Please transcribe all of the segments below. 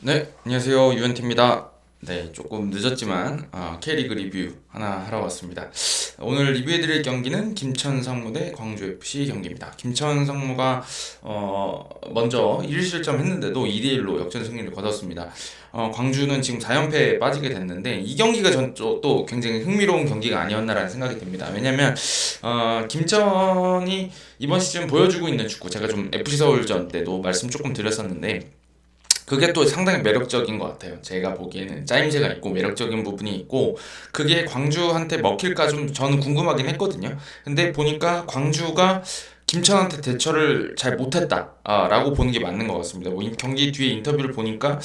네, 안녕하세요. 유현태입니다. 네, 조금 늦었지만 K리그 리뷰 하나 하러 왔습니다. 오늘 리뷰해드릴 경기는 김천 상무 대 광주 FC 경기입니다. 김천 상무가 먼저 1실점 했는데도 2대1로 역전 승리를 거뒀습니다. 광주는 지금 4연패에 빠지게 됐는데 이 경기가 또 굉장히 흥미로운 경기가 아니었나라는 생각이 듭니다. 왜냐면 김천이 이번 시즌 보여주고 있는 축구, 제가 좀 FC 서울전 때도 말씀 조금 드렸었는데 그게 또 상당히 매력적인 것 같아요. 제가 보기에는 짜임새가 있고 매력적인 부분이 있고 그게 광주한테 먹힐까 좀 저는 궁금하긴 했거든요. 근데 보니까 광주가 김천한테 대처를 잘 못했다 라고 보는 게 맞는 것 같습니다. 뭐 경기 뒤에 인터뷰를 보니까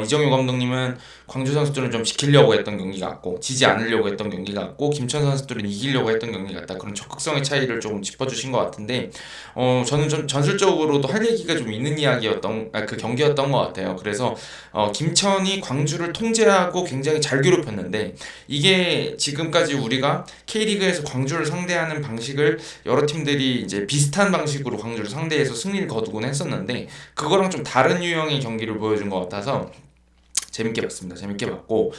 이정효 감독님은 광주 선수들은 좀 지키려고 했던 경기 같고 지지 않으려고 했던 경기 같고 김천 선수들은 이기려고 했던 경기 같다, 그런 적극성의 차이를 조금 짚어주신 것 같은데 저는 좀 전술적으로도 할 얘기가 좀 있는 이야기였던 그 경기였던 것 같아요. 그래서 김천이 광주를 통제하고 굉장히 잘 괴롭혔는데 이게 지금까지 우리가 K리그에서 광주를 상대하는 방식을 여러 팀들이 이제 비슷한 방식으로 광주를 상대해서 승리를 거두곤 했었는데 그거랑 좀 다른 유형의 경기를 보여준 것 같아서 재밌게 봤습니다. 재밌게 봤고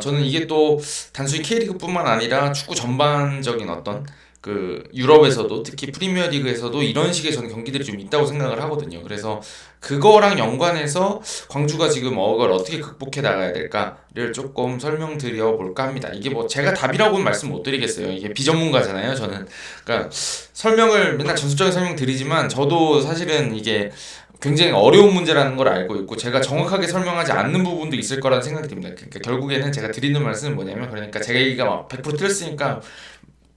저는 이게 또 단순히 K리그뿐만 아니라 축구 전반적인 어떤 그 유럽에서도 특히 프리미어리그에서도 이런 식의 저는 경기들이 좀 있다고 생각을 하거든요. 그래서 그거랑 연관해서 광주가 지금 그걸 어떻게 극복해 나가야 될까를 조금 설명드려 볼까 합니다. 이게 뭐 제가 답이라고는 말씀 못 드리겠어요. 이게 비전문가잖아요, 저는. 그러니까 설명을 맨날 전술적인 설명 드리지만 저도 사실은 이게 굉장히 어려운 문제라는 걸 알고 있고 제가 정확하게 설명하지 않는 부분도 있을 거라는 생각이 듭니다. 그러니까 결국에는 제가 드리는 말씀은 뭐냐면, 그러니까 제가 얘기가 막 100% 틀렸으니까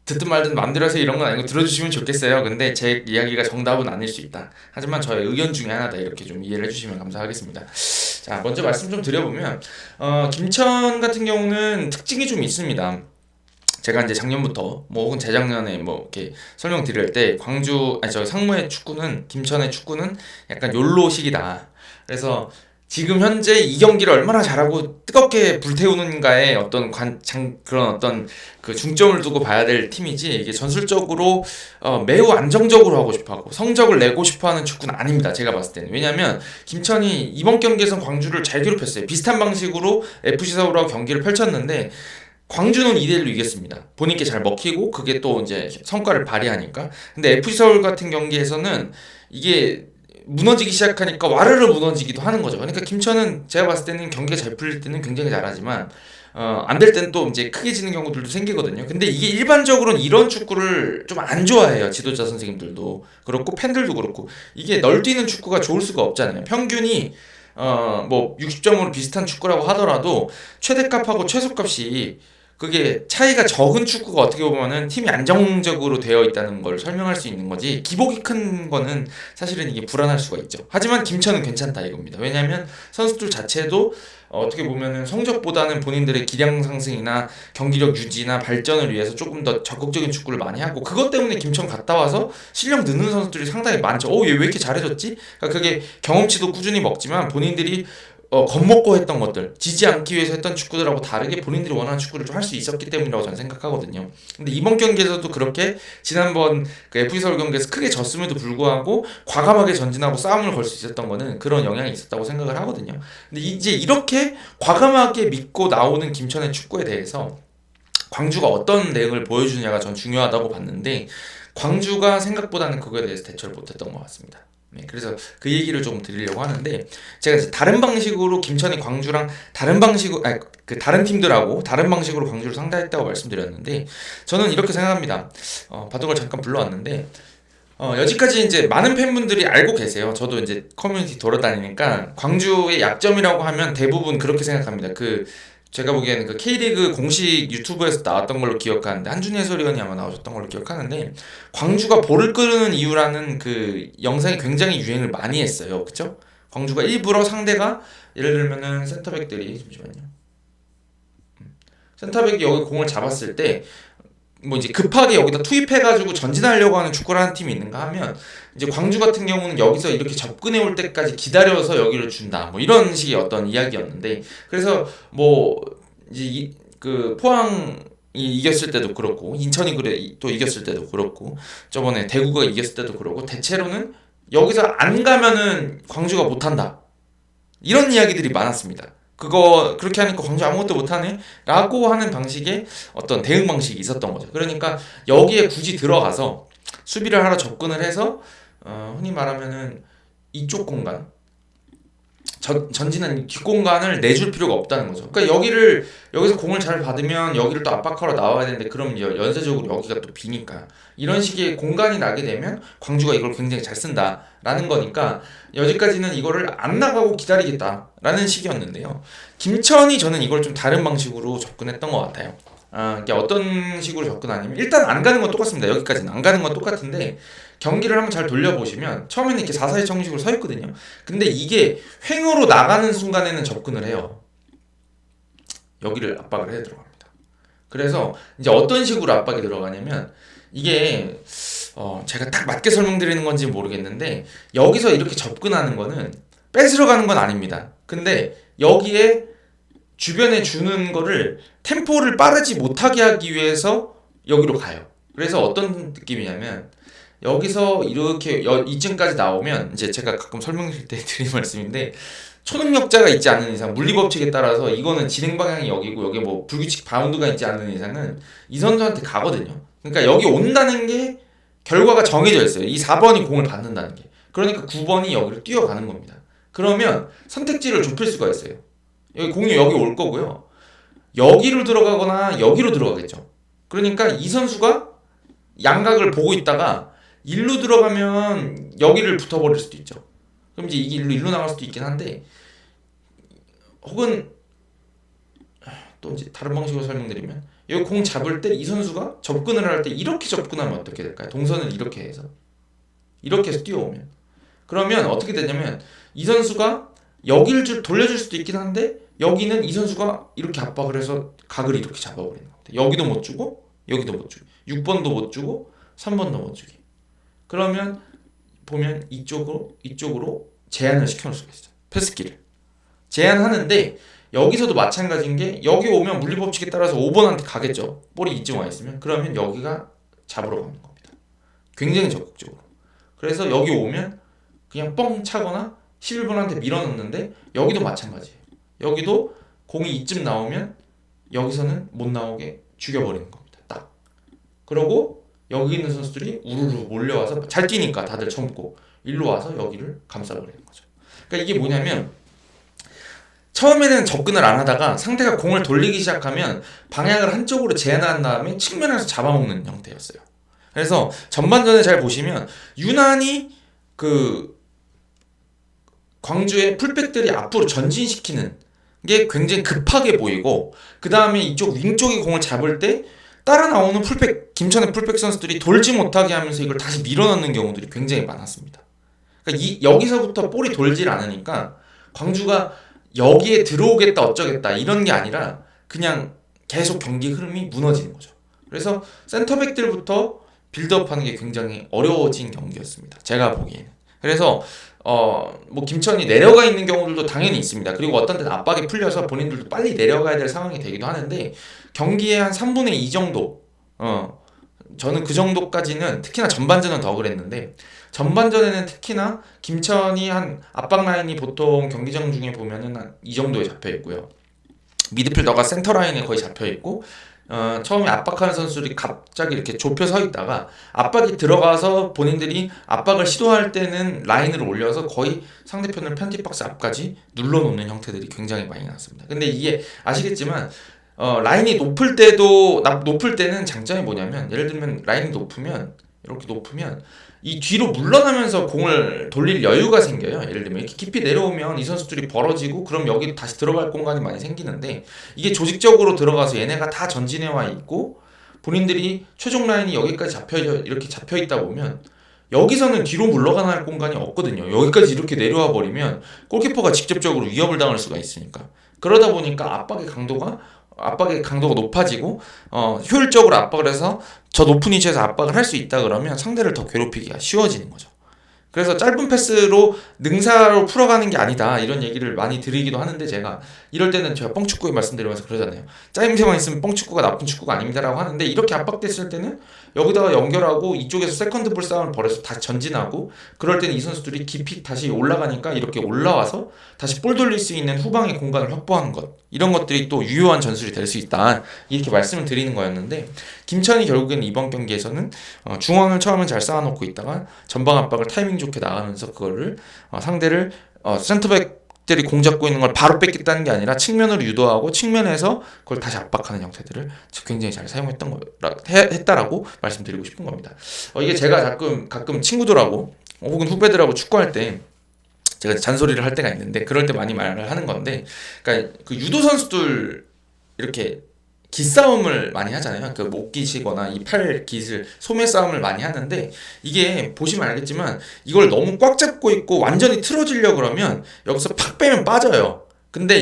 듣든 말든 마음대로 하세요 이런 건 아니고 들어주시면 좋겠어요. 근데 제 이야기가 정답은 아닐 수 있다. 하지만 저의 의견 중에 하나다, 이렇게 좀 이해를 해주시면 감사하겠습니다. 자, 먼저 말씀 좀 드려보면 김천 같은 경우는 특징이 좀 있습니다. 제가 이제 작년부터 뭐 혹은 재작년에 뭐 이렇게 설명드릴 때 광주 아니 저 상무의 축구는, 김천의 축구는 약간 욜로식이다. 그래서 지금 현재 이 경기를 얼마나 잘하고 뜨겁게 불태우는가에 어떤 그런 어떤 그 중점을 두고 봐야 될 팀이지, 이게 전술적으로 매우 안정적으로 하고 싶어하고 성적을 내고 싶어하는 축구는 아닙니다. 제가 봤을 때는. 왜냐하면 김천이 이번 경기에선 광주를 잘 괴롭혔어요. 비슷한 방식으로 FC 서울하고 경기를 펼쳤는데 광주는 2대1로 이겼습니다. 본인께 잘 먹히고 그게 또 이제 성과를 발휘하니까. 근데 FC 서울 같은 경기에서는 이게 무너지기 시작하니까 와르르 무너지기도 하는 거죠. 그러니까 김천은 제가 봤을 때는 경기가 잘 풀릴 때는 굉장히 잘하지만 안 될 때는 또 이제 크게 지는 경우들도 생기거든요. 근데 이게 일반적으로는 이런 축구를 좀 안 좋아해요. 지도자 선생님들도 그렇고 팬들도 그렇고. 이게 널뛰는 축구가 좋을 수가 없잖아요. 평균이 뭐 60점으로 비슷한 축구라고 하더라도 최대값하고 최소값이 그게 차이가 적은 축구가 어떻게 보면은 팀이 안정적으로 되어 있다는 걸 설명할 수 있는 거지, 기복이 큰 거는 사실은 이게 불안할 수가 있죠. 하지만 김천은 괜찮다 이겁니다. 왜냐하면 선수들 자체도 어떻게 보면은 성적보다는 본인들의 기량 상승이나 경기력 유지나 발전을 위해서 조금 더 적극적인 축구를 많이 하고, 그것 때문에 김천 갔다 와서 실력 느는 선수들이 상당히 많죠. 얘 왜 이렇게 잘해졌지? 그러니까 그게 경험치도 꾸준히 먹지만 본인들이 겁먹고 했던 것들, 지지 않기 위해서 했던 축구들하고 다르게 본인들이 원하는 축구를 좀 할 수 있었기 때문이라고 저는 생각하거든요. 근데 이번 경기에서도 그렇게 지난번 그 FC 서울 경기에서 크게 졌음에도 불구하고 과감하게 전진하고 싸움을 걸 수 있었던 거는 그런 영향이 있었다고 생각을 하거든요. 근데 이제 이렇게 과감하게 믿고 나오는 김천의 축구에 대해서 광주가 어떤 대응을 보여주느냐가 전 중요하다고 봤는데 광주가 생각보다는 그거에 대해서 대처를 못했던 것 같습니다. 네, 그래서 그 얘기를 좀 드리려고 하는데, 제가 이제 다른 방식으로 김천이 광주랑 다른 방식으로 그 다른 팀들하고 다른 방식으로 광주를 상대했다고 말씀드렸는데 저는 이렇게 생각합니다. 바둑을 잠깐 불러왔는데 여지까지 이제 많은 팬분들이 알고 계세요. 저도 이제 커뮤니티 돌아다니니까 광주의 약점이라고 하면 대부분 그렇게 생각합니다. 제가 보기에는 그 K리그 공식 유튜브에서 나왔던 걸로 기억하는데, 한준희 해설위원이 아마 나오셨던 걸로 기억하는데, 광주가 볼을 끄는 이유라는 그 영상이 굉장히 유행을 많이 했어요. 그쵸? 광주가 일부러 상대가 예를 들면은 센터백들이, 잠시만요, 센터백이 여기 공을 잡았을 때 뭐 이제 급하게 여기다 투입해가지고 전진하려고 하는 축구를 하는 팀이 있는가 하면, 이제 광주 같은 경우는 여기서 이렇게 접근해 올 때까지 기다려서 여기를 준다, 뭐 이런 식의 어떤 이야기였는데, 그래서 뭐 이제 그 포항이 이겼을 때도 그렇고 인천이 그래 또 이겼을 때도 그렇고 저번에 대구가 이겼을 때도 그렇고, 대체로는 여기서 안 가면은 광주가 못한다, 이런 이야기들이 많았습니다. 그거 그렇게 하니까 광주 아무것도 못하네? 라고 하는 방식의 어떤 대응 방식이 있었던 거죠. 그러니까 여기에 굳이 들어가서 수비를 하러 접근을 해서 흔히 말하면은 이쪽 공간 전진한 뒷공간을 내줄 필요가 없다는 거죠. 그러니까 여기서 공을 잘 받으면 여기를 또 압박하러 나와야 되는데 그럼 연쇄적으로 여기가 또 비니까 이런 식의 공간이 나게 되면 광주가 이걸 굉장히 잘 쓴다라는 거니까 여기까지는 이거를 안 나가고 기다리겠다라는 식이었는데요. 김천이 저는 이걸 좀 다른 방식으로 접근했던 것 같아요. 이게 어떤 식으로 접근하냐면 일단 안 가는 건 똑같습니다. 여기까지는 안 가는 건 똑같은데 경기를 한번 잘 돌려보시면 처음에는 이렇게 4-4-2 형식으로 서 있거든요. 근데 이게 횡으로 나가는 순간에는 접근을 해요. 여기를 압박을 해 들어갑니다. 그래서 이제 어떤 식으로 압박이 들어가냐면 이게 제가 딱 맞게 설명드리는 건지 모르겠는데 여기서 이렇게 접근하는 거는 뺏으러 가는 건 아닙니다. 근데 여기에 주변에 주는 거를 템포를 빠르지 못하게 하기 위해서 여기로 가요. 그래서 어떤 느낌이냐면 여기서 이렇게 이쯤까지 나오면 이제 제가 가끔 설명드릴 때 드리는 말씀인데 초능력자가 있지 않은 이상 물리법칙에 따라서 이거는 진행 방향이 여기고 여기 뭐 불규칙 바운드가 있지 않은 이상은 이 선수한테 가거든요. 그러니까 여기 온다는 게 결과가 정해져 있어요. 이 4번이 공을 받는다는 게. 그러니까 9번이 여기를 뛰어가는 겁니다. 그러면 선택지를 좁힐 수가 있어요. 여기 공이 여기 올 거고요. 여기로 들어가거나 여기로 들어가겠죠. 그러니까 이 선수가 양각을 보고 있다가 일로 들어가면 여기를 붙어버릴 수도 있죠. 그럼 이제 이게 일로 나갈 수도 있긴 한데 혹은 또 이제 다른 방식으로 설명드리면 여기 공 잡을 때 이 선수가 접근을 할 때 이렇게 접근하면 어떻게 될까요? 동선을 이렇게 해서 뛰어오면 그러면 어떻게 되냐면 이 선수가 여기를 돌려줄 수도 있긴 한데 여기는 이 선수가 이렇게 압박을 해서 각을 이렇게 잡아버리는 겁니다. 여기도 못 주고 여기도 못 주고 6번도 못 주고 3번도 못 주기. 그러면 보면 이쪽으로 제한을 시켜놓을 수가 있어요. 패스키를 제한하는데 여기서도 마찬가지인 게 여기 오면 물리법칙에 따라서 5번한테 가겠죠. 볼이 이쯤 와 있으면 그러면 여기가 잡으러 가는 겁니다. 굉장히 적극적으로. 그래서 여기 오면 그냥 뻥 차거나 11번한테 밀어넣는데 여기도 마찬가지예요. 여기도 공이 이쯤 나오면 여기서는 못 나오게 죽여버리는 겁니다. 딱. 그러고 여기 있는 선수들이 우르르 몰려와서 잘 뛰니까 다들 젊고 일로 와서 여기를 감싸버리는 거죠. 그러니까 이게 뭐냐면 처음에는 접근을 안 하다가 상대가 공을 돌리기 시작하면 방향을 한쪽으로 제한한 다음에 측면에서 잡아먹는 형태였어요. 그래서 전반전에 잘 보시면 유난히 그 광주의 풀백들이 앞으로 전진시키는 게 굉장히 급하게 보이고 그 다음에 이쪽 윙 쪽이 공을 잡을 때 따라 나오는 풀백 김천의 풀백 선수들이 돌지 못하게 하면서 이걸 다시 밀어넣는 경우들이 굉장히 많았습니다. 그러니까 여기서부터 볼이 돌질 않으니까 광주가 여기에 들어오겠다 어쩌겠다 이런 게 아니라 그냥 계속 경기 흐름이 무너지는 거죠. 그래서 센터백들부터 빌드업하는 게 굉장히 어려워진 경기였습니다. 제가 보기에는. 그래서 뭐 김천이 내려가 있는 경우들도 당연히 있습니다. 그리고 어떤 때는 압박이 풀려서 본인들도 빨리 내려가야 될 상황이 되기도 하는데 경기의 한 3분의 2 정도 저는 그 정도까지는 특히나 전반전은 더 그랬는데 전반전에는 특히나 김천이 한 압박 라인이 보통 경기장 중에 보면은 한 이 정도에 잡혀 있고요. 미드필더가 센터 라인에 거의 잡혀 있고 처음에 압박하는 선수들이 갑자기 이렇게 좁혀 서 있다가 압박이 들어가서 본인들이 압박을 시도할 때는 라인을 올려서 거의 상대편을 편티박스 앞까지 눌러놓는 형태들이 굉장히 많이 났습니다. 근데 이게 아시겠지만 라인이 높을 때는 장점이 뭐냐면 예를 들면 라인이 이렇게 높으면 이 뒤로 물러나면서 공을 돌릴 여유가 생겨요. 예를 들면 이렇게 깊이 내려오면 이 선수들이 벌어지고 그럼 여기 다시 들어갈 공간이 많이 생기는데 이게 조직적으로 들어가서 얘네가 다 전진해 와 있고 본인들이 최종 라인이 여기까지 이렇게 잡혀 있다 보면 여기서는 뒤로 물러가는 공간이 없거든요. 여기까지 이렇게 내려와 버리면 골키퍼가 직접적으로 위협을 당할 수가 있으니까 그러다 보니까 압박의 강도가 높아지고 효율적으로 압박을 해서 저 높은 위치에서 압박을 할 수 있다 그러면 상대를 더 괴롭히기가 쉬워지는 거죠. 그래서 짧은 패스로 능사로 풀어가는 게 아니다 이런 얘기를 많이 드리기도 하는데, 제가 이럴 때는 제가 뻥축구에 말씀드리면서 그러잖아요. 짜임새만 있으면 뻥축구가 나쁜 축구가 아닙니다라고 하는데, 이렇게 압박됐을 때는 여기다가 연결하고 이쪽에서 세컨드 볼 싸움을 벌여서 다시 전진하고, 그럴 때는 이 선수들이 깊이 다시 올라가니까 이렇게 올라와서 다시 볼 돌릴 수 있는 후방의 공간을 확보하는 것, 이런 것들이 또 유효한 전술이 될 수 있다 이렇게 말씀을 드리는 거였는데, 김천이 결국에는 이번 경기에서는 중앙을 처음엔 잘 쌓아놓고 있다가 전방 압박을 타이밍 좋게 나가면서 그거를 상대를 센터백들이 공 잡고 있는 걸 바로 뺏겠다는 게 아니라 측면으로 유도하고 측면에서 그걸 다시 압박하는 형태들을 굉장히 잘 사용했던 했다라고 말씀드리고 싶은 겁니다. 이게 제가 가끔 친구들하고 혹은 후배들하고 축구할 때 제가 잔소리를 할 때가 있는데, 그럴 때 많이 말을 하는 건데, 그러니까 그 유도 선수들 이렇게 기싸움을 많이 하잖아요. 그 목 기시거나 이 팔 기술 소매 싸움을 많이 하는데, 이게 보시면 알겠지만 이걸 너무 꽉 잡고 있고 완전히 틀어지려 그러면 여기서 팍 빼면 빠져요. 근데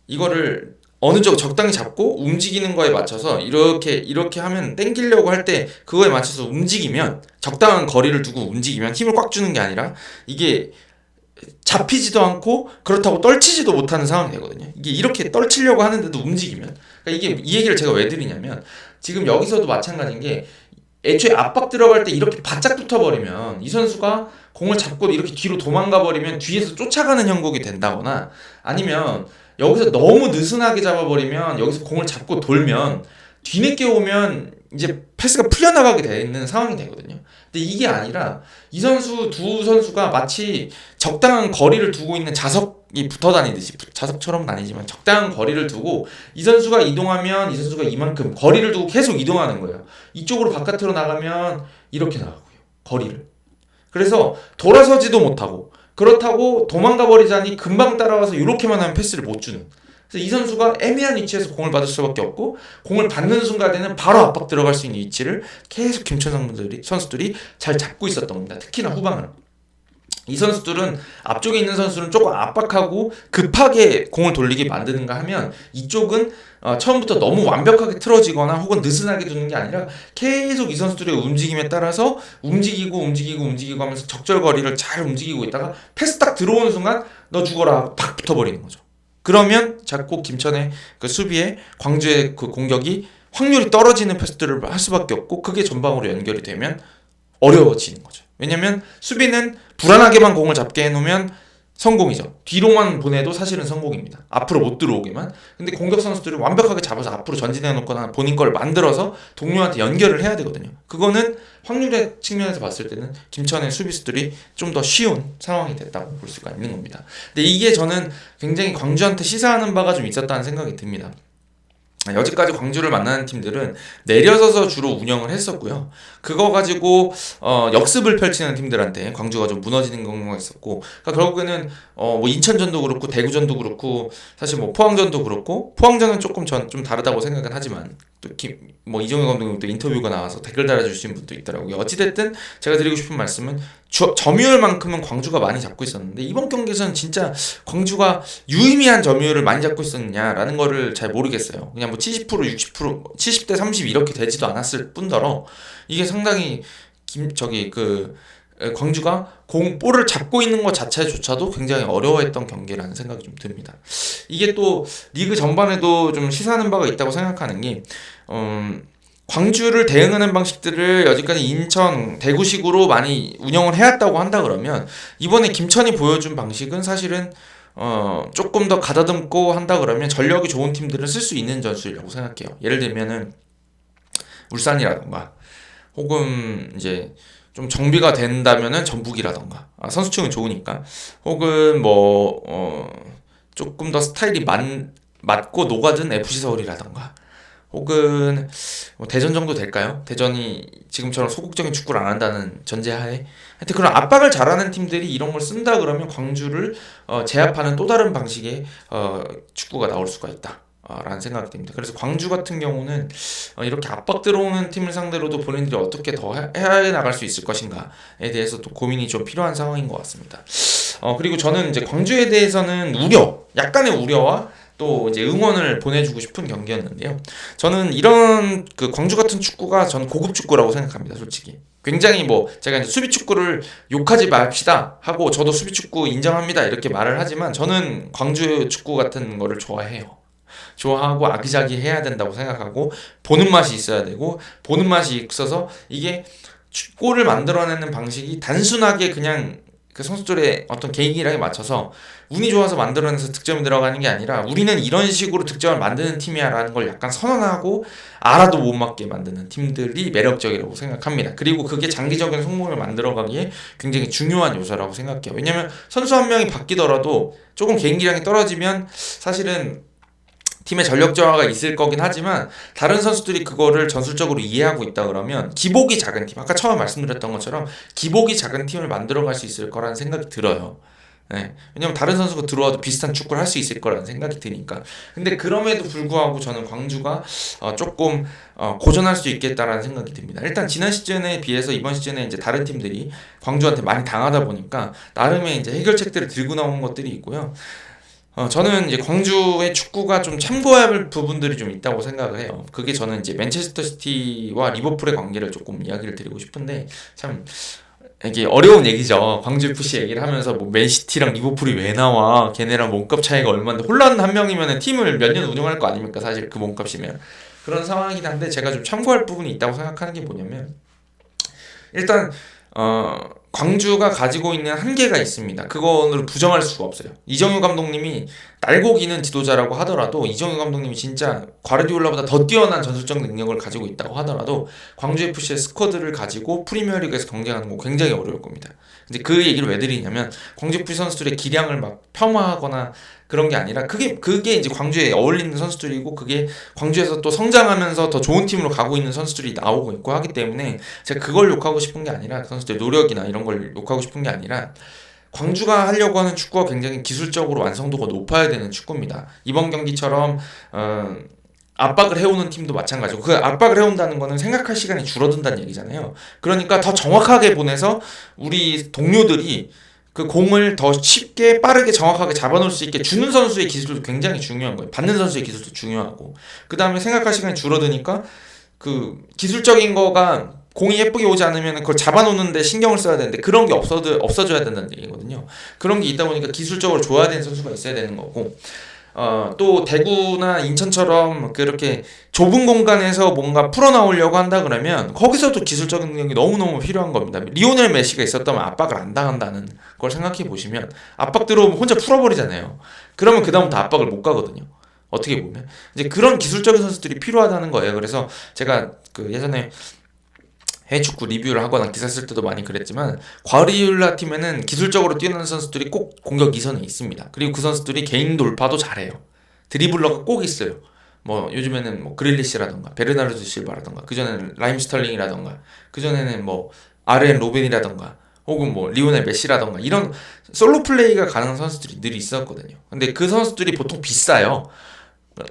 이거를 어느 정도 적당히 잡고 움직이는 거에 맞춰서 이렇게 하면 땡기려고 할 때 그거에 맞춰서 움직이면, 적당한 거리를 두고 움직이면 힘을 꽉 주는 게 아니라 이게 잡히지도 않고 그렇다고 떨치지도 못하는 상황이 되거든요. 이게 이렇게 떨치려고 하는데도 움직이면, 그러니까 이게 이 얘기를 제가 왜 드리냐면, 지금 여기서도 마찬가지인 게, 애초에 압박 들어갈 때 이렇게 바짝 붙어버리면 이 선수가 공을 잡고 이렇게 뒤로 도망가 버리면 뒤에서 쫓아가는 형국이 된다거나, 아니면 여기서 너무 느슨하게 잡아버리면 여기서 공을 잡고 돌면 뒤늦게 오면 이제 패스가 풀려나가게 되는 상황이 되거든요. 근데 이게 아니라 이 선수 두 선수가 마치 적당한 거리를 두고 있는 자석이 붙어 다니듯이, 자석처럼은 아니지만 적당한 거리를 두고 이 선수가 이동하면 이 선수가 이만큼 거리를 두고 계속 이동하는 거예요. 이쪽으로 바깥으로 나가면 이렇게 나가고요, 거리를. 그래서 돌아서지도 못하고, 그렇다고 도망가 버리자니 금방 따라와서 이렇게만 하면 패스를 못 주는. 그래서 이 선수가 애매한 위치에서 공을 받을 수밖에 없고, 공을 받는 순간에는 바로 압박 들어갈 수 있는 위치를 계속 김천 선수들이 잘 잡고 있었던 겁니다. 특히나 후방을. 이 선수들은, 앞쪽에 있는 선수는 조금 압박하고 급하게 공을 돌리게 만드는가 하면, 이쪽은 처음부터 너무 완벽하게 틀어지거나 혹은 느슨하게 두는 게 아니라 계속 이 선수들의 움직임에 따라서 움직이고 하면서 적절거리를 잘 움직이고 있다가 패스 딱 들어오는 순간 너 죽어라 팍 붙어버리는 거죠. 그러면 자꾸 김천의 그 수비에 광주의 그 공격이 확률이 떨어지는 패스들을 할 수밖에 없고, 그게 전방으로 연결이 되면 어려워지는 거죠. 왜냐면 수비는 불안하게만 공을 잡게 해놓으면 성공이죠. 뒤로만 보내도 사실은 성공입니다. 앞으로 못 들어오게만. 근데 공격 선수들은 완벽하게 잡아서 앞으로 전진해 놓거나 본인 걸 만들어서 동료한테 연결을 해야 되거든요. 그거는 확률의 측면에서 봤을 때는 김천의 수비수들이 좀 더 쉬운 상황이 됐다고 볼 수가 있는 겁니다. 근데 이게 저는 굉장히 광주한테 시사하는 바가 좀 있었다는 생각이 듭니다. 여지까지 광주를 만나는 팀들은 내려서서 주로 운영을 했었고요. 그거 가지고 역습을 펼치는 팀들한테 광주가 좀 무너지는 경우가 있었고, 그러니까 결국에는 뭐 인천전도 그렇고 대구전도 그렇고 사실 뭐 포항전도 그렇고, 포항전은 조금 좀 다르다고 생각은 하지만 또 뭐 이종현 감독님도 인터뷰가 나와서 댓글 달아주신 분도 있더라고요. 어찌됐든 제가 드리고 싶은 말씀은 점유율만큼은 광주가 많이 잡고 있었는데, 이번 경기에서는 진짜 광주가 유의미한 점유율을 많이 잡고 있었느냐라는 거를 잘 모르겠어요. 그냥 뭐 70%, 60%, 70대 30 이렇게 되지도 않았을 뿐더러, 이게 상당히 광주가 볼을 잡고 있는 것 자체조차도 굉장히 어려워했던 경기라는 생각이 좀 듭니다. 이게 또 리그 전반에도 좀 시사하는 바가 있다고 생각하는 게, 광주를 대응하는 방식들을 여지까지 인천, 대구식으로 많이 운영을 해왔다고 한다 그러면, 이번에 김천이 보여준 방식은 사실은 조금 더 가다듬고 한다 그러면 전력이 좋은 팀들은 쓸 수 있는 전술이라고 생각해요. 예를 들면은 울산이라던가, 혹은 이제 좀 정비가 된다면은 전북이라던가, 선수층은 좋으니까, 혹은 조금 더 스타일이 맞고 녹아든 FC 서울이라던가, 혹은 대전 정도 될까요? 대전이 지금처럼 소극적인 축구를 안 한다는 전제하에, 하여튼 그런 압박을 잘하는 팀들이 이런 걸 쓴다 그러면 광주를 제압하는 또 다른 방식의 축구가 나올 수가 있다 라는 생각이 듭니다. 그래서 광주 같은 경우는 이렇게 압박 들어오는 팀을 상대로도 본인들이 어떻게 더 해나갈 수 있을 것인가에 대해서 또 고민이 좀 필요한 상황인 것 같습니다. 그리고 저는 이제 광주에 대해서는 약간의 우려와 또 이제 응원을 보내주고 싶은 경기였는데요. 저는 이런 그 광주 같은 축구가 저는 고급 축구라고 생각합니다, 솔직히. 굉장히 뭐 제가 이제 수비 축구를 욕하지 맙시다 하고 저도 수비 축구 인정합니다 이렇게 말을 하지만 저는 광주 축구 같은 거를 좋아해요. 좋아하고 아기자기해야 된다고 생각하고 보는 맛이 있어야 되고 보는 맛이 있어서 이게 골을 만들어내는 방식이 단순하게 그냥 그 선수들의 어떤 개인기량에 맞춰서 운이 좋아서 만들어내서 득점이 들어가는 게 아니라 우리는 이런 식으로 득점을 만드는 팀이야 라는 걸 약간 선언하고 알아도 못 맞게 만드는 팀들이 매력적이라고 생각합니다. 그리고 그게 장기적인 성공을 만들어가기에 굉장히 중요한 요소라고 생각해요. 왜냐면 선수 한 명이 바뀌더라도 조금 개인기량이 떨어지면 사실은 팀의 전력 저하가 있을 거긴 하지만 다른 선수들이 그거를 전술적으로 이해하고 있다 그러면 기복이 작은 팀, 아까 처음 말씀드렸던 것처럼 기복이 작은 팀을 만들어갈 수 있을 거라는 생각이 들어요. 네. 왜냐면 다른 선수가 들어와도 비슷한 축구를 할 수 있을 거라는 생각이 드니까. 근데 그럼에도 불구하고 저는 광주가 조금 고전할 수 있겠다라는 생각이 듭니다. 일단 지난 시즌에 비해서 이번 시즌에 이제 다른 팀들이 광주한테 많이 당하다 보니까 나름의 이제 해결책들을 들고 나온 것들이 있고요. 저는 이제 광주의 축구가 좀 참고해야 할 부분들이 좀 있다고 생각을 해요. 그게 저는 이제 맨체스터 시티와 리버풀의 관계를 조금 이야기를 드리고 싶은데, 참, 이게 어려운 얘기죠. 광주 FC 얘기를 하면서 뭐 맨시티랑 리버풀이 왜 나와? 걔네랑 몸값 차이가 얼마인데, 홀란드 한 명이면 팀을 몇 년 운영할 거 아닙니까? 사실 그 몸값이면. 그런 상황이긴 한데, 제가 좀 참고할 부분이 있다고 생각하는 게 뭐냐면, 일단, 광주가 가지고 있는 한계가 있습니다. 그거를 부정할 수가 없어요. 이정효 감독님이 날고 기는 지도자라고 하더라도 이정효 감독님이 진짜 과르디올라보다 더 뛰어난 전술적 능력을 가지고 있다고 하더라도 광주 FC의 스쿼드를 가지고 프리미어리그에서 경쟁하는 거 굉장히 어려울 겁니다. 근데 그 얘기를 왜 드리냐면 광주 FC 선수들의 기량을 막 폄하하거나 그런 게 아니라 그게 이제 광주에 어울리는 선수들이고 그게 광주에서 또 성장하면서 더 좋은 팀으로 가고 있는 선수들이 나오고 있고 하기 때문에 제가 그걸 욕하고 싶은 게 아니라 선수들의 노력이나 이런 걸 욕하고 싶은 게 아니라 광주가 하려고 하는 축구가 굉장히 기술적으로 완성도가 높아야 되는 축구입니다. 이번 경기처럼 압박을 해오는 팀도 마찬가지고 그 압박을 해온다는 거는 생각할 시간이 줄어든다는 얘기잖아요. 그러니까 더 정확하게 보내서 우리 동료들이 그 공을 더 쉽게 빠르게 정확하게 잡아놓을 수 있게 주는 선수의 기술도 굉장히 중요한 거예요. 받는 선수의 기술도 중요하고 그 다음에 생각할 시간이 줄어드니까 그 기술적인 거가 공이 예쁘게 오지 않으면 그걸 잡아놓는데 신경을 써야 되는데 그런 게 없어져야 된다는 얘기거든요. 그런 게 있다 보니까 기술적으로 좋아야 되는 선수가 있어야 되는 거고 또 대구나 인천처럼 그렇게 좁은 공간에서 뭔가 풀어나오려고 한다 그러면 거기서도 기술적인 능력이 너무너무 필요한 겁니다. 리오넬 메시가 있었다면 압박을 안 당한다는 걸 생각해 보시면 압박 들어오면 혼자 풀어버리잖아요. 그러면 그 다음부터 압박을 못 가거든요. 어떻게 보면 이제 그런 기술적인 선수들이 필요하다는 거예요. 그래서 제가 그 예전에 해외축구 리뷰를 하거나 기사 쓸 때도 많이 그랬지만 과르디올라 팀에는 기술적으로 뛰어난 선수들이 꼭 공격 이선에 있습니다. 그리고 그 선수들이 개인 돌파도 잘해요. 드리블러가 꼭 있어요. 뭐 요즘에는 뭐 그릴리시라던가 베르나르도 실바라던가 그전에는 라임 스털링이라던가 그전에는 뭐 아르헨 로벤이라던가 혹은 뭐 리오넬 메시라던가 이런 솔로 플레이가 가능한 선수들이 늘 있었거든요. 근데 그 선수들이 보통 비싸요.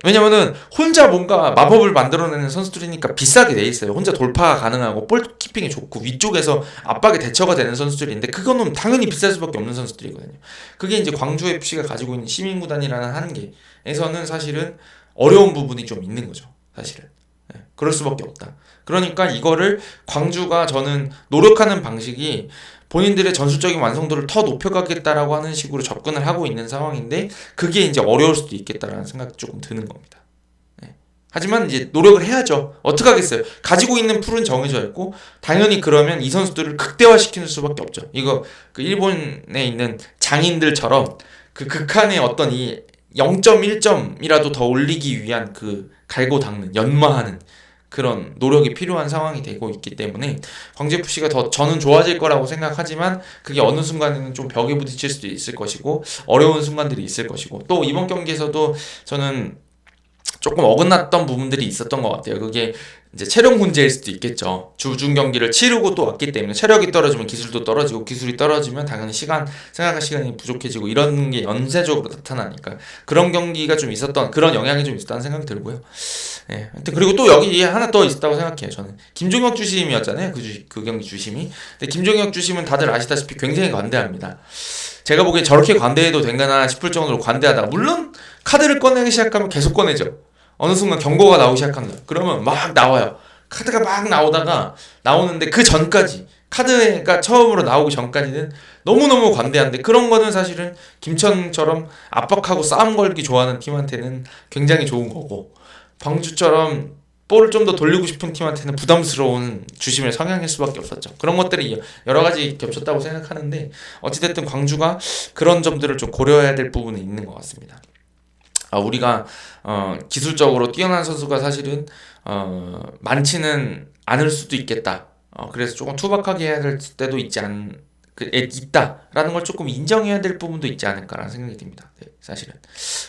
왜냐면은 혼자 뭔가 마법을 만들어내는 선수들이니까 비싸게 돼 있어요. 혼자 돌파가 가능하고 볼키핑이 좋고 위쪽에서 압박에 대처가 되는 선수들인데 그거는 당연히 비쌀 수밖에 없는 선수들이거든요. 그게 이제 광주 FC가 가지고 있는 시민구단이라는 한계에서는 사실은 어려운 부분이 좀 있는 거죠. 사실은 그럴 수밖에 없다. 그러니까 이거를 광주가 저는 노력하는 방식이 본인들의 전술적인 완성도를 더 높여가겠다라고 하는 식으로 접근을 하고 있는 상황인데 그게 이제 어려울 수도 있겠다라는 생각이 조금 드는 겁니다. 하지만 이제 노력을 해야죠. 어떻게 하겠어요? 가지고 있는 풀은 정해져 있고 당연히 그러면 이 선수들을 극대화시키는 수밖에 없죠. 이거 그 일본에 있는 장인들처럼 그 극한의 어떤 이 0.1점이라도 더 올리기 위한 그 갈고 닦는 연마하는 그런 노력이 필요한 상황이 되고 있기 때문에 광주 FC가 더 저는 좋아질 거라고 생각하지만 그게 어느 순간에는 좀 벽에 부딪힐 수도 있을 것이고 어려운 순간들이 있을 것이고 또 이번 경기에서도 저는 조금 어긋났던 부분들이 있었던 것 같아요. 그게 이제 체력 문제일 수도 있겠죠. 주중 경기를 치르고 또 왔기 때문에 체력이 떨어지면 기술도 떨어지고 기술이 떨어지면 당연히 생각할 시간이 부족해지고 이런 게 연쇄적으로 나타나니까 그런 경기가 좀 있었던 그런 영향이 좀 있었다는 생각이 들고요. 하여튼 그리고 또 여기 하나 더 있었다고 생각해요. 저는 김종혁 주심이었잖아요. 그 경기 주심이. 근데 김종혁 주심은 다들 아시다시피 굉장히 관대합니다. 제가 보기엔 저렇게 관대해도 되나 싶을 정도로 관대하다. 물론 카드를 꺼내기 시작하면 계속 꺼내죠. 어느 순간 경고가 나오기 시작한다. 그러면 막 나와요. 카드가 막 나오는데 그 전까지 카드가 처음으로 나오기 전까지는 너무너무 관대한데, 그런 거는 사실은 김천처럼 압박하고 싸움 걸기 좋아하는 팀한테는 굉장히 좋은 거고, 광주처럼 볼을 좀 더 돌리고 싶은 팀한테는 부담스러운 주심의 성향일 수밖에 없었죠. 그런 것들이 여러 가지 겹쳤다고 생각하는데, 어찌됐든 광주가 그런 점들을 좀 고려해야 될 부분이 있는 것 같습니다. 우리가 기술적으로 뛰어난 선수가 사실은 많지는 않을 수도 있겠다. 그래서 조금 투박하게 해야 될 때도 있다라는 걸 조금 인정해야 될 부분도 있지 않을까라는 생각이 듭니다. 네, 사실은.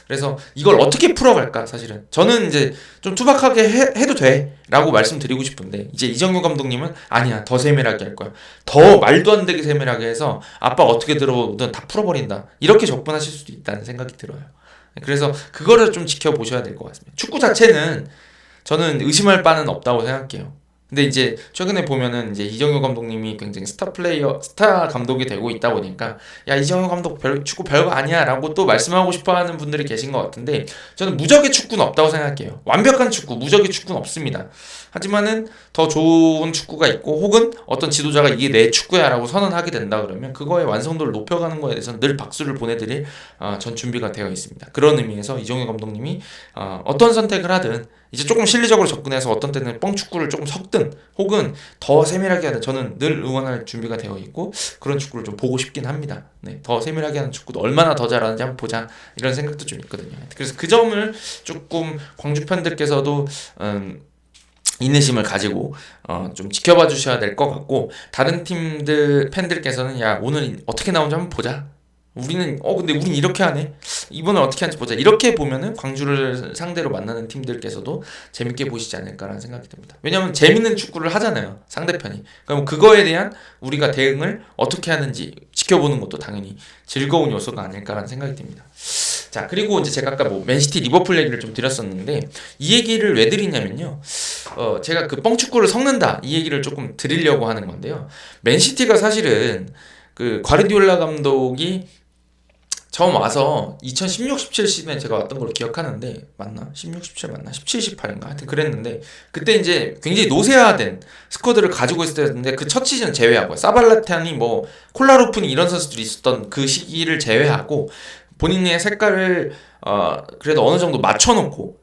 그래서 이걸 어떻게 풀어갈까, 사실은. 저는 이제 좀 투박하게 해도 돼 라고 말씀드리고 싶은데, 이제 이정효 감독님은 아니야, 더 세밀하게 할 거야. 더 말도 안 되게 세밀하게 해서 아빠가 어떻게 들어오든 다 풀어버린다. 이렇게 접근하실 수도 있다는 생각이 들어요. 그래서 그거를 좀 지켜보셔야 될 것 같습니다. 축구 자체는 저는 의심할 바는 없다고 생각해요. 근데 이제 최근에 보면은 이제 이정효 감독님이 굉장히 스타 감독이 되고 있다 보니까, 야, 이정효 감독 축구 별거 아니야 라고 또 말씀하고 싶어 하는 분들이 계신 것 같은데, 저는 무적의 축구는 없다고 생각해요. 완벽한 축구, 무적의 축구는 없습니다. 하지만은 더 좋은 축구가 있고, 혹은 어떤 지도자가 이게 내 축구야 라고 선언하게 된다 그러면 그거의 완성도를 높여가는 거에 대해서는 늘 박수를 보내드릴 전 준비가 되어 있습니다. 그런 의미에서 이정효 감독님이 어떤 선택을 하든 이제 조금 실리적으로 접근해서 어떤 때는 뻥축구를 조금 섞든 혹은 더 세밀하게 하든, 저는 늘 응원할 준비가 되어 있고 그런 축구를 좀 보고 싶긴 합니다. 네, 더 세밀하게 하는 축구도 얼마나 더 잘하는지 한번 보자, 이런 생각도 좀 있거든요. 그래서 그 점을 조금 광주 팬들께서도 인내심을 가지고 좀 지켜봐 주셔야 될 것 같고, 다른 팀들 팬들께서는 야, 오늘 어떻게 나오는지 한번 보자, 우리는 근데 우린 이렇게 하네, 이번엔 어떻게 하는지 보자, 이렇게 보면은 광주를 상대로 만나는 팀들께서도 재밌게 보시지 않을까라는 생각이 듭니다. 왜냐면 재밌는 축구를 하잖아요, 상대편이. 그럼 그거에 대한 우리가 대응을 어떻게 하는지 지켜보는 것도 당연히 즐거운 요소가 아닐까라는 생각이 듭니다. 자, 그리고 이제 제가 아까 맨시티 리버풀 얘기를 좀 드렸었는데, 이 얘기를 왜 드리냐면요, 제가 그 뻥축구를 섞는다 이 얘기를 조금 드리려고 하는 건데요, 맨시티가 사실은 그 과르디올라 감독이 처음 와서 2016-17 시즌에 제가 왔던 걸로 기억하는데, 맞나? 16-17 맞나? 17-18인가? 하여튼 그랬는데, 그때 이제 굉장히 노쇠화된 스쿼드를 가지고 있을 때였는데, 그 첫 시즌 제외하고 사발라탄이 콜라루프니 이런 선수들이 있었던 그 시기를 제외하고 본인의 색깔을 그래도 어느 정도 맞춰놓고,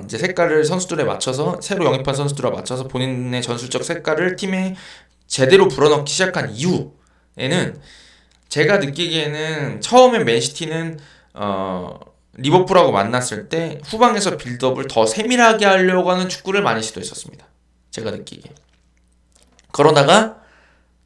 이제 색깔을 선수들에 맞춰서, 새로 영입한 선수들에 맞춰서 본인의 전술적 색깔을 팀에 제대로 불어넣기 시작한 이후에는, 제가 느끼기에는 처음에 맨시티는 리버풀하고 만났을 때 후방에서 빌드업을 더 세밀하게 하려고 하는 축구를 많이 시도했었습니다. 제가 느끼기에. 그러다가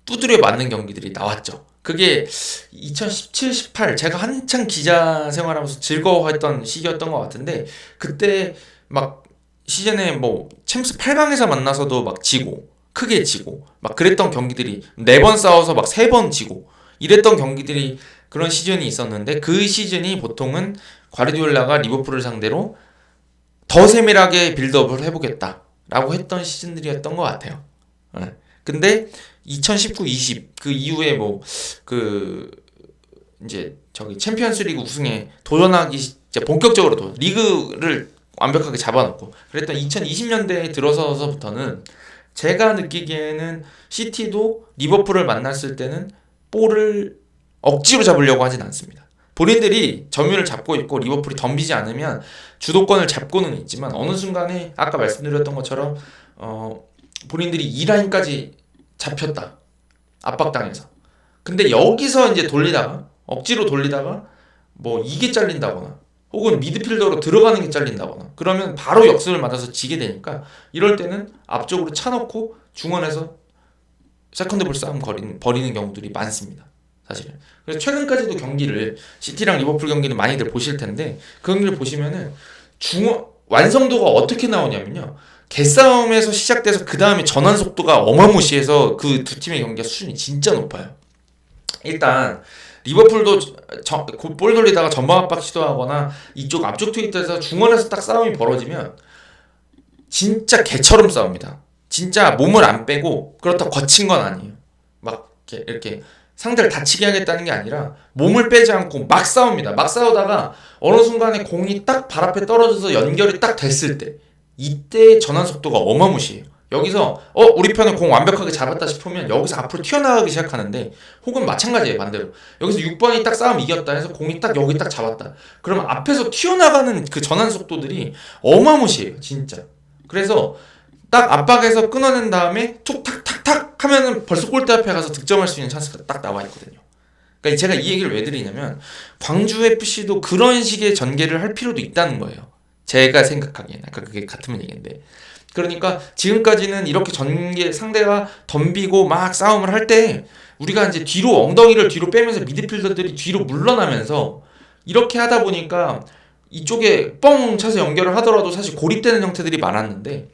두드려 맞는 경기들이 나왔죠. 그게 2017-18 제가 한창 기자 생활하면서 즐거워했던 시기였던 것 같은데, 그때 막 시즌에 챔스 8강에서 만나서도 막 지고, 크게 지고 막 그랬던 경기들이 4번 싸워서 막 3번 지고 이랬던 경기들이, 그런 시즌이 있었는데, 그 시즌이 보통은 과르디올라가 리버풀을 상대로 더 세밀하게 빌드업을 해보겠다라고 했던 시즌들이었던 것 같아요. 근데 2019-20 그 이후에 이제 챔피언스리그 우승에 도전하기 이제 본격적으로 리그를 완벽하게 잡아놓고 그랬던 2020년대에 들어서서부터는 제가 느끼기에는 시티도 리버풀을 만났을 때는 볼을 억지로 잡으려고 하진 않습니다. 본인들이 점유율을 잡고 있고 리버풀이 덤비지 않으면 주도권을 잡고는 있지만, 어느 순간에 아까 말씀드렸던 것처럼 본인들이 2라인까지 잡혔다, 압박당해서. 근데 여기서 이제 억지로 돌리다가 이게 잘린다거나 혹은 미드필더로 들어가는 게 잘린다거나 그러면 바로 역습을 맞아서 지게 되니까, 이럴 때는 앞쪽으로 차놓고 중원에서 세컨드볼 싸움 벌이는 경우들이 많습니다, 사실은. 그래서 최근까지도 경기를, 시티랑 리버풀 경기는 많이들 보실 텐데, 그 경기를 보시면은 완성도가 어떻게 나오냐면요, 개싸움에서 시작돼서 그 다음에 전환 속도가 어마무시해서 그 두 팀의 경기가 수준이 진짜 높아요. 일단 리버풀도 볼 돌리다가 전방 압박 시도하거나 이쪽 앞쪽 투입돼서 중원에서 딱 싸움이 벌어지면 진짜 개처럼 싸웁니다. 진짜 몸을 안 빼고, 그렇다고 거친 건 아니에요. 막 이렇게 상대를 다치게 하겠다는 게 아니라 몸을 빼지 않고 막 싸웁니다. 막 싸우다가 어느 순간에 공이 딱 발 앞에 떨어져서 연결이 딱 됐을 때, 이때 전환 속도가 어마무시해요. 여기서 우리 편은 공 완벽하게 잡았다 싶으면 여기서 앞으로 튀어나가기 시작하는데, 혹은 마찬가지예요. 반대로 여기서 6번이 딱 싸움 이겼다 해서 공이 딱 여기 딱 잡았다, 그러면 앞에서 튀어나가는 그 전환 속도들이 어마무시해요 진짜. 그래서 딱 압박에서 끊어낸 다음에 툭 탁탁탁 하면은 벌써 골대 앞에 가서 득점할 수 있는 찬스가 딱 나와 있거든요. 그러니까 제가 이 얘기를 왜 드리냐면, 광주 FC도 그런 식의 전개를 할 필요도 있다는 거예요. 제가 생각하기에는. 아까 그게 같은 얘기인데, 그러니까 지금까지는 이렇게 전개, 상대가 덤비고 막 싸움을 할 때 우리가 이제 뒤로 엉덩이를 뒤로 빼면서 미드필더들이 뒤로 물러나면서 이렇게 하다 보니까 이쪽에 뻥 차서 연결을 하더라도 사실 고립되는 형태들이 많았는데,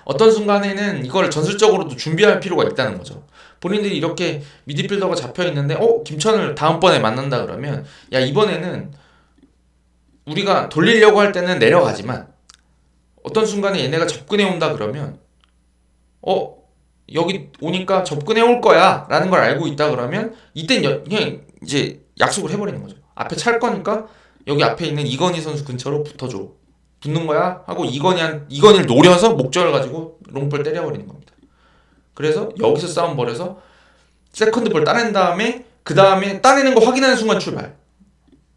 어떤 순간에는 이걸 전술적으로도 준비할 필요가 있다는 거죠. 본인들이 이렇게 미드필더가 잡혀 있는데 김천을 다음번에 만난다 그러면, 야 이번에는 우리가 돌리려고 할 때는 내려가지만 어떤 순간에 얘네가 접근해 온다 그러면 여기 오니까 접근해 올 거야 라는 걸 알고 있다 그러면, 이땐 그냥 이제 약속을 해버리는 거죠. 앞에 찰 거니까 여기 앞에 있는 이건희 선수 근처로 붙어줘, 붙는 거야 하고 이건희를 노려서 목적을 가지고 롱볼 때려버리는 겁니다. 그래서 여기서 싸움 벌여서 세컨드 볼 따낸 다음에, 그 다음에 따내는 거 확인하는 순간 출발,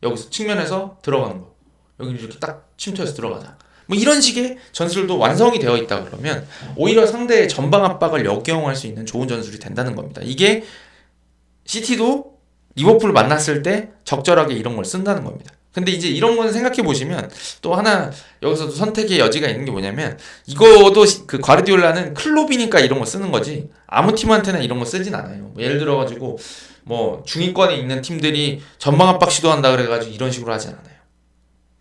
여기서 측면에서 들어가는 거, 여기 이렇게 딱 침투해서 들어가자, 뭐 이런 식의 전술도 완성이 되어 있다 그러면 오히려 상대의 전방 압박을 역이용할 수 있는 좋은 전술이 된다는 겁니다. 이게 시티도 리버풀을 만났을 때 적절하게 이런 걸 쓴다는 겁니다. 근데 이제 이런 건 생각해 보시면 또 하나 여기서도 선택의 여지가 있는 게 뭐냐면, 이거도 그 과르디올라는 클롭이니까 이런 거 쓰는 거지 아무 팀한테나 이런 거 쓰진 않아요. 뭐 예를 들어 가지고 뭐 중위권에 있는 팀들이 전방 압박 시도한다 그래가지고 이런 식으로 하진 않아요.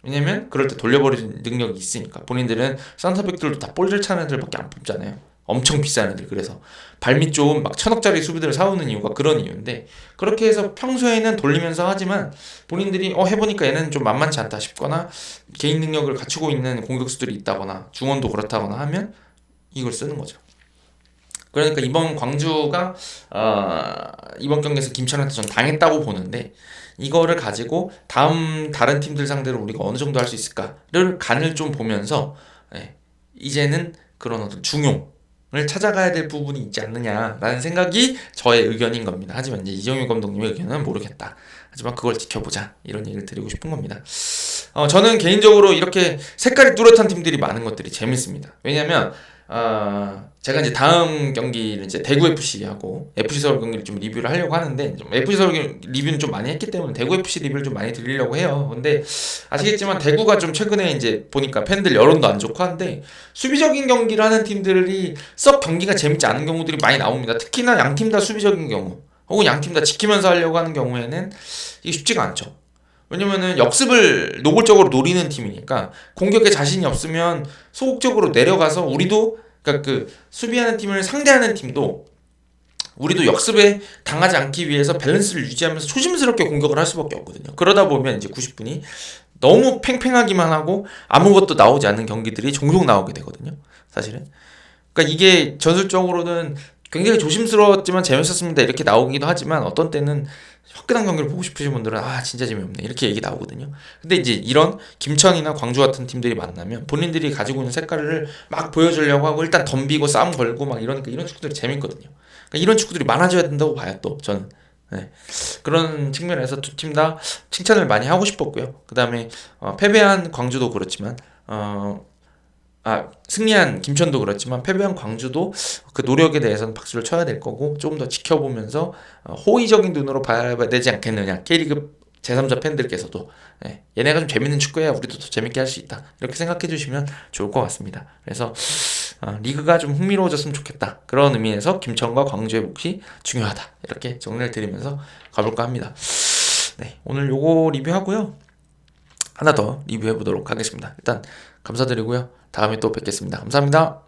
왜냐면 그럴 때 돌려버리는 능력이 있으니까. 본인들은 센터백들도 다 볼질 차는 애들밖에 안 뽑잖아요. 엄청 비싼 애들. 그래서 발밑 좋은 막 1,000억짜리 수비들을 사오는 이유가 그런 이유인데, 그렇게 해서 평소에는 돌리면서 하지만 본인들이 해보니까 얘는 좀 만만치 않다 싶거나 개인 능력을 갖추고 있는 공격수들이 있다거나 중원도 그렇다거나 하면 이걸 쓰는 거죠. 그러니까 이번 광주가 이번 경기에서 김천한테 전 당했다고 보는데, 이거를 가지고 다른 팀들 상대로 우리가 어느 정도 할 수 있을까를 간을 좀 보면서 이제는 그런 어떤 중용을 찾아가야 될 부분이 있지 않느냐라는 생각이 저의 의견인 겁니다. 하지만 이제 이정효 감독님의 의견은 모르겠다. 하지만 그걸 지켜보자, 이런 얘기를 드리고 싶은 겁니다. 저는 개인적으로 이렇게 색깔이 뚜렷한 팀들이 많은 것들이 재밌습니다. 왜냐면 제가 이제 다음 경기를 이제 대구 FC하고 FC 서울 경기를 좀 리뷰를 하려고 하는데, 좀 FC 서울 리뷰는 좀 많이 했기 때문에 대구 FC 리뷰를 좀 많이 드리려고 해요. 근데 아시겠지만 대구가 좀 최근에 이제 보니까 팬들 여론도 안 좋고 한데, 수비적인 경기를 하는 팀들이 썩 경기가 재밌지 않은 경우들이 많이 나옵니다. 특히나 양팀 다 수비적인 경우, 혹은 양팀 다 지키면서 하려고 하는 경우에는 이게 쉽지가 않죠. 왜냐면은 역습을 노골적으로 노리는 팀이니까 공격에 자신이 없으면 소극적으로 내려가서, 우리도 그러니까 그 수비하는 팀을 상대하는 팀도 우리도 역습에 당하지 않기 위해서 밸런스를 유지하면서 조심스럽게 공격을 할 수밖에 없거든요. 그러다 보면 이제 90분이 너무 팽팽하기만 하고 아무것도 나오지 않는 경기들이 종종 나오게 되거든요, 사실은. 그러니까 이게 전술적으로는 굉장히 조심스러웠지만 재밌었습니다 이렇게 나오기도 하지만, 어떤 때는 화끈한 경기를 보고 싶으신 분들은 진짜 재미없네 이렇게 얘기 나오거든요. 근데 이제 이런 김천이나 광주 같은 팀들이 만나면 본인들이 가지고 있는 색깔을 막 보여주려고 하고 일단 덤비고 싸움 걸고 막 이러니까 이런 축구들이 재밌거든요. 그러니까 이런 축구들이 많아져야 된다고 봐요, 또 저는. 그런 측면에서 두 팀 다 칭찬을 많이 하고 싶었고요. 그 다음에 패배한 광주도 그렇지만 승리한 김천도 그렇지만 패배한 광주도 그 노력에 대해서는 박수를 쳐야 될 거고, 조금 더 지켜보면서 호의적인 눈으로 봐야 되지 않겠느냐, K리그 제3자 팬들께서도. 얘네가 좀 재밌는 축구야 우리도 더 재밌게 할 수 있다, 이렇게 생각해 주시면 좋을 것 같습니다. 그래서 리그가 좀 흥미로워졌으면 좋겠다, 그런 의미에서 김천과 광주의 몫이 중요하다, 이렇게 정리를 드리면서 가볼까 합니다. 오늘 요거 리뷰하고요, 하나 더 리뷰해 보도록 하겠습니다. 일단 감사드리고요, 다음에 또 뵙겠습니다. 감사합니다.